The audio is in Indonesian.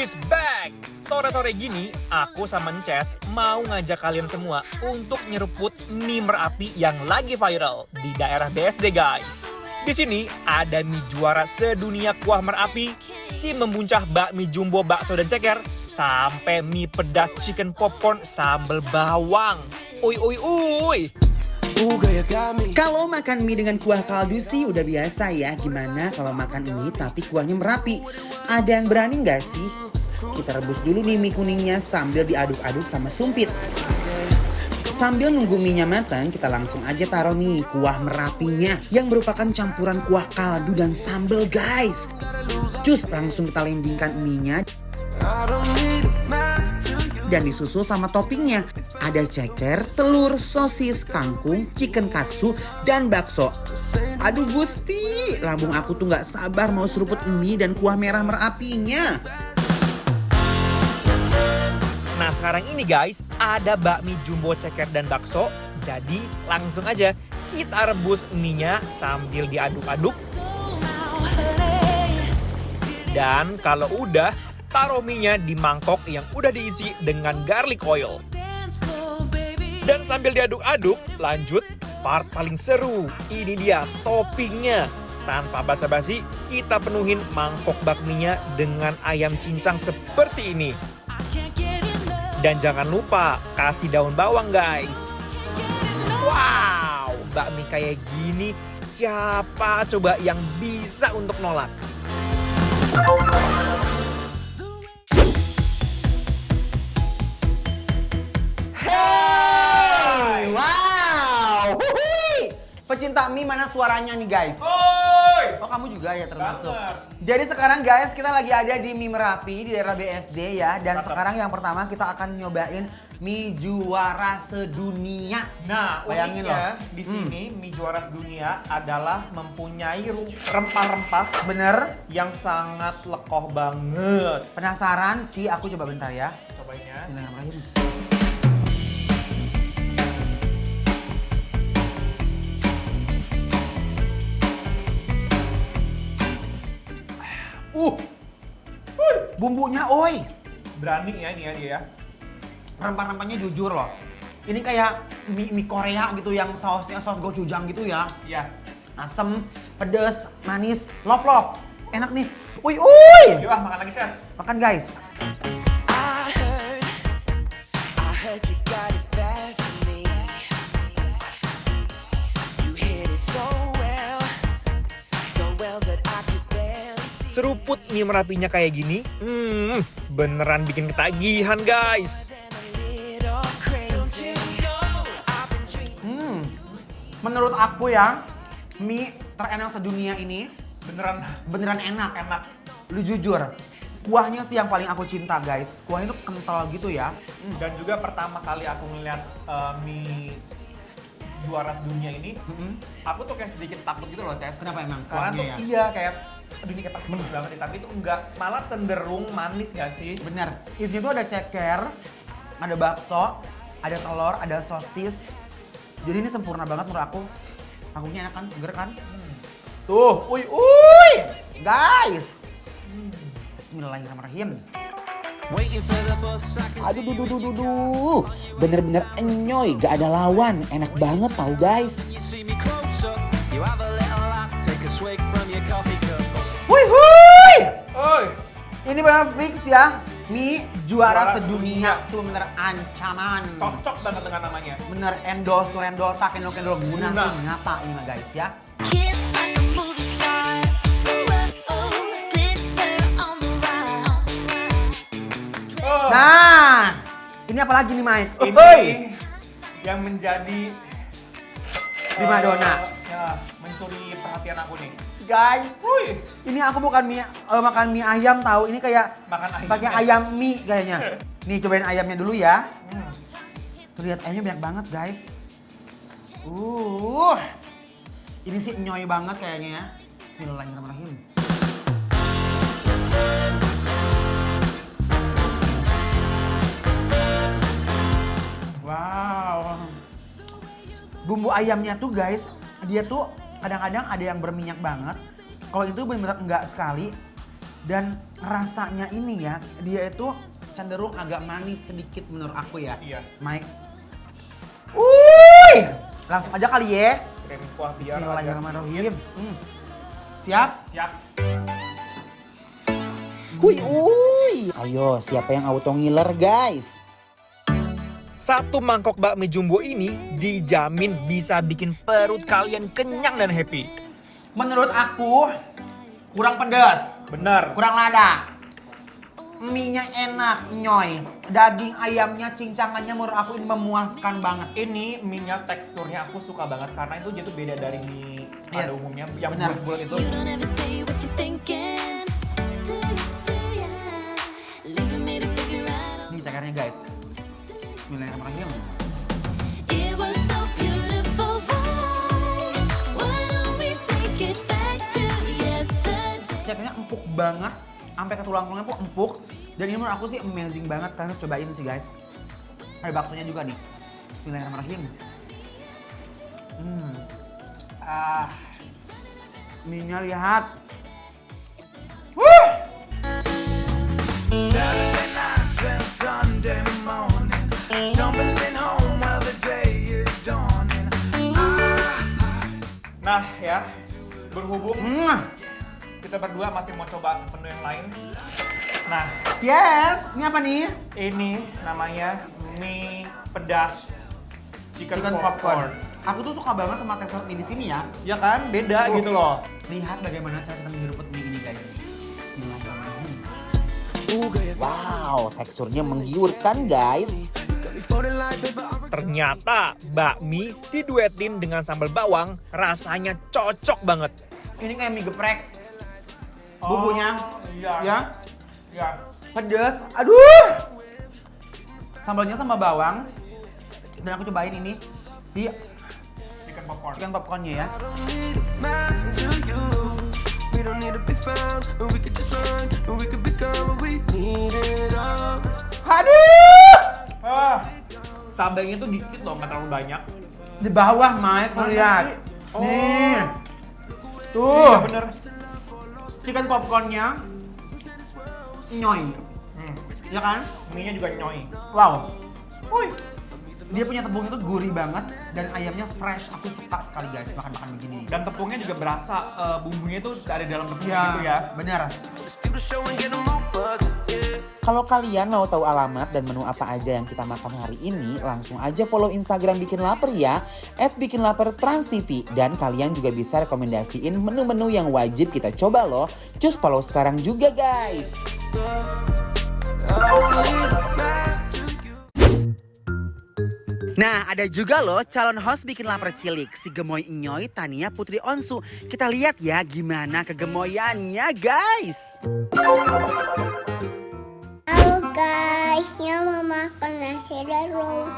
is back. Sore-sore gini, aku sama Nces mau ngajak kalian semua untuk nyeruput mie merapi yang lagi viral di daerah BSD, guys. Di sini ada mie juara sedunia kuah merapi, si membuncah bakmi jumbo bakso dan ceker, sampai mie pedas chicken popcorn sambal bawang. Uy uy uy. Kalau makan mie dengan kuah kaldu sih udah biasa ya. Gimana kalau makan ini tapi kuahnya merapi? Ada yang berani nggak sih? Kita rebus dulu nih mie kuningnya sambil diaduk-aduk sama sumpit. Sambil nunggu mie-nya matang, kita langsung aja taruh nih kuah merapinya yang merupakan campuran kuah kaldu dan sambal, guys. Cus, langsung kita landingkan mie-nya dan disusul sama toppingnya. Ada ceker, telur, sosis, kangkung, chicken katsu, dan bakso. Aduh Gusti, lambung aku tuh gak sabar mau seruput mie dan kuah merah merapinya. Nah sekarang ini guys, ada bakmi jumbo ceker dan bakso. Jadi langsung aja kita rebus mie-nya sambil diaduk-aduk. Dan kalau udah, taruh mie-nya di mangkok yang udah diisi dengan garlic oil. Dan sambil diaduk-aduk, lanjut part paling seru. Ini dia toppingnya. Tanpa basa-basi, kita penuhin mangkok bakminya dengan ayam cincang seperti ini. Dan jangan lupa kasih daun bawang, guys. Wow, bakmi kayak gini, siapa coba yang bisa untuk nolak? Wow, pecinta mie mana suaranya nih guys? Oh kamu juga ya termasuk. Jadi sekarang guys kita lagi ada di Mie Merapi di daerah BSD ya. Dan sekarang yang pertama kita akan nyobain mie juara sedunia. Nah, bayangin uniknya loh. di sini mie juara dunia adalah mempunyai rempah-rempah Bener? yang sangat lekoh banget. Penasaran sih? Aku coba bentar ya. Cobain ya. Bismillahirrahmanirrahim. Bumbunya, oi. Berani ya ini ya dia ya. Rempah-rempahnya jujur loh. Ini kayak mie Korea gitu yang sausnya saus gochujang gitu ya. Iya. Asem, pedes, manis, lop-lop. Enak nih. Uy, uy. Yuk ah, makan lagi, Ces. Makan guys. I heard you got it bad for me. You hit it so well that I could barely see. Seruput mie merapinya kayak gini, beneran bikin ketagihan, guys. Menurut aku ya, mie terenak sedunia ini beneran enak. Lu jujur. Kuahnya sih yang paling aku cinta guys. Kuahnya itu kental gitu ya. Dan juga pertama kali aku ngeliat mie juara dunia ini, aku tuh kayak sedikit takut gitu loh, Ces. Kenapa emang? Karena Kuahnya tuh ya? iya kayak, aduh ini kayak pas manis banget nih, tapi itu enggak, malah cenderung manis gak sih? Bener. Isinya tuh ada ceker, ada bakso, ada telur, ada sosis. Jadi ini sempurna banget menurut aku. Mangkuknya enak kan, seger kan? Tuh, uy, guys. Bismillahirrahmanirrahim. Waiting for the bus, I can Aduh, duh. Bener-bener enyoy, gak ada lawan. Enak banget tau guys. you see me closer. You have a little laugh, take a swig from your coffee cup. Wuih. Oi, Ini bener fix ya. Mie juara Juara sedunia. Tuh bener ancaman. cocok banget dengan namanya. Bener endol, tak endol guna Guna. tuh nyata ini mah guys ya. Kiss like a movie star. Glitter on the ground. Oh, Nah, ini apa lagi nih Mike? ini Oi. yang menjadi Primadona. Ya, mencuri perhatian aku nih. Guys, Wih, ini aku bukan makan mie ayam tahu. Ini kayak Makan ayam. pakai ayam mie kayaknya. Nih cobain ayamnya dulu ya. Tuh lihat ayamnya banyak banget guys. Ini sih nyoy banget kayaknya ya. Bismillahirrahmanirrahim. Wow. Bumbu ayamnya tuh guys, dia tuh kadang-kadang ada yang berminyak banget. Kalau itu benar-benar enggak sekali. Dan rasanya ini ya, dia itu cenderung agak manis sedikit menurut aku ya. Iya. Mike. Wuih! Langsung aja kali ya. Krim kuah biar Bismillahirrahmanirrahim. Siap? Siap. Hui. Ayo, siapa yang auto ngiler guys? Satu mangkok bakmi jumbo ini dijamin bisa bikin perut kalian kenyang dan happy. Menurut aku kurang pedas, Benar. kurang lada. Mie-nya enak, nyoy. Daging ayamnya, cincangannya menurut aku ini memuaskan banget. Ini mie-nya teksturnya aku suka banget karena itu dia tuh beda dari mie pada Yes. umumnya yang Benar. bulat-bulat itu. You don't ever say what you're thinking. Do ya? Leaving me to figure out. Ini cekernya guys. Bismillahirrahmanirrahim. It was so beautiful. Why don't we take it back to yesterday? Cekernya empuk banget. Sampai ke tulang-tulangnya pun empuk. Dan ini menurut aku sih amazing banget. Kalian harus cobain sih guys. Ada baksonya juga nih. Bismillahirrahmanirrahim. Mie-nya lihat. Saturday night and Sunday morning, stumbling home while the day is dawning. Nah ya, berhubung kita berdua masih mau coba menu yang lain. Nah, Yes, ini apa nih? ini namanya mie pedas chicken, popcorn. Aku tuh suka banget sama tekstur mie di sini ya. Ya kan, beda Oh. gitu loh. Lihat bagaimana cara kita menyeruput mie ini guys. Bismillahirrahmanirrahim. Wow, teksturnya menggiurkan guys. Ternyata bakmi diduetin dengan sambal bawang rasanya cocok banget. Ini kayak mie geprek. Bumbunya, iya. ya, Ya. pedas. Aduh. Sambalnya sama bawang. Dan aku cobain ini si Chicken popcorn. chicken popcornnya ya. Man to you, we don't need to be found, and we could just run, and we could become what we need it all. Aduh. Sambalnya tuh dikit loh, nggak terlalu banyak. Di bawah, Mike, Mana lihat. sih? Oh. Nih. Tuh. Iya bener. Chicken popcornnya nyoy, ya kan? Mie-nya juga nyoy. Wow. Dia punya tepung itu gurih banget dan ayamnya fresh. Aku suka sekali guys makan-makan begini. Dan tepungnya juga berasa bumbunya tuh ada di dalam tepungnya gitu ya. benar. Steal the show and get them all buzzing, yeah. Kalau kalian mau tahu alamat dan menu apa aja yang kita makan hari ini, langsung aja follow Instagram Bikin Lapar ya, @bikinlapertransTV. Dan kalian juga bisa rekomendasiin menu-menu yang wajib kita coba loh. Cus follow sekarang juga guys. Nah, ada juga loh calon host Bikin Lapar cilik, si Gemoy Nyoy Tania Putri Onsu. Kita lihat ya gimana kegemoyannya guys. Halo guys, mau makan nasi darul.